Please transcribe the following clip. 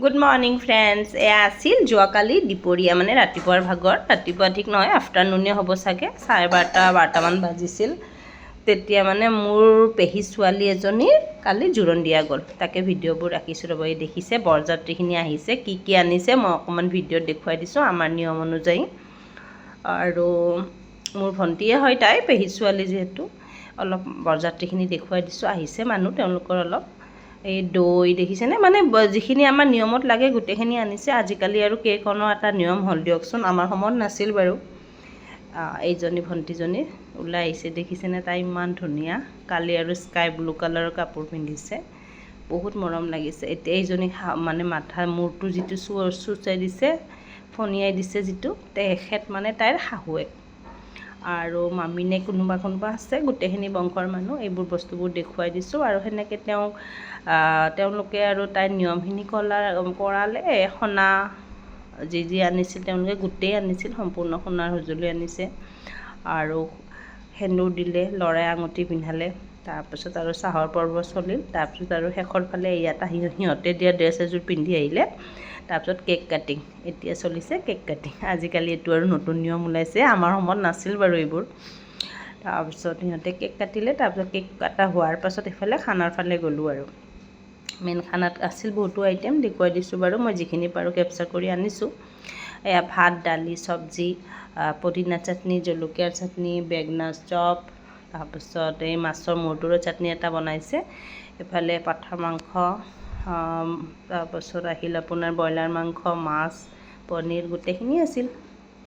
Good morning friends. এয়া আছিল যোৱাকালি দুপৰীয়া মানে ৰাতিপুৱাৰ ভাগৰ, ৰাতিপুৱা ঠিক নহয় আফটাৰনুনে হ'ব চাগে, 12:30 বাজিছিল। তেতিয়া মানে মোৰ পেহী ছোৱালী এজনীৰ কালি জোৰোণ দিয়া গ'ল, তাকে ভিডিঅ'বোৰ ৰাখিছোঁ ৰ'ব। এই দেখিছে বৰযাত্ৰীখিনি আহিছে, কি কি আনিছে মই অকণমান ভিডিঅ'ত দেখুৱাই দিছোঁ আমাৰ নিয়ম অনুযায়ী। আৰু মোৰ ভণ্টিয়ে হয়, তাই পেহী ছোৱালী যিহেতু অলপ বৰযাত্ৰীখিনি দেখুৱাই দিছোঁ। আহিছে মানুহ, তেওঁলোকৰ অলপ এই দৈ দেখিছেনে, মানে যিখিনি আমাৰ নিয়মত লাগে গোটেইখিনি আনিছে। আজিকালি আৰু কেক অনাৰ এটা নিয়ম হ'ল দিয়কচোন, আমাৰ সময়ত নাছিল বাৰু। এইজনী ভণ্টিজনী ওলাই আহিছে, দেখিছেনে তাই ইমান ধুনীয়া, কালি আৰু স্কাই ব্লু কালাৰৰ কাপোৰ পিন্ধিছে, বহুত মৰম লাগিছে। এতিয়া এইজনী মানে মূৰটো যিটো চুচাই দিছে, ফনিয়াই দিছে যিটো, তেখেত মানে তাইৰ শাহুৱেক। আৰু মামিনে কোনোবা আছে, গোটেইখিনি বংশৰ মানুহ। এইবোৰ বস্তুবোৰ দেখুৱাই দিছোঁ আৰু সেনেকৈ তেওঁলোকে আৰু তাইৰ নিয়মখিনি কৰালে। সোণা যি আনিছিল তেওঁলোকে গোটেই আনিছিল, সম্পূৰ্ণ সোণাৰ সঁজুলি আনিছে। আৰু সেন্দুৰ দিলে, ল'ৰাই আঙুঠি পিন্ধালে, তাৰপিছত আৰু চাহৰ পৰ্ব চলিল। তাৰপিছত আৰু শেষৰ ফালে ইয়াত সিহঁতে দিয়া ড্ৰেছ এযোৰ পিন্ধি আহিলে। তাৰপিছত কেক কাটিং, এতিয়া চলিছে কেক কাটিং। আজিকালি এইটো আৰু নতুন নিয়ম ওলাইছে, আমাৰ সময়ত নাছিল বাৰু এইবোৰ। তাৰপিছত সিহঁতে কেক কাটিলে, তাৰপিছত কেক কটা হোৱাৰ পাছত এইফালে খানাৰ ফালে গ'লোঁ। আৰু মেইন খানাত আছিল বহুতো আইটেম, দেখুৱাই দিছোঁ বাৰু, মই যিখিনি পাৰোঁ কেপচাৰ কৰি আনিছোঁ। এয়া ভাত, দালি, চব্জি, পদিনা চাটনি, জলকীয়াৰ চাটনি, বেঙেনা চপ, তাৰপিছত এই মাছৰ মূৰটোৰৰ চাটনি এটা বনাইছে। এইফালে পাঠাৰ মাংস, তাৰপাছত আহিল আপোনাৰ ব্ৰইলাৰ মাংস, মাছ, পনীৰ, গোটেইখিনি আছিল।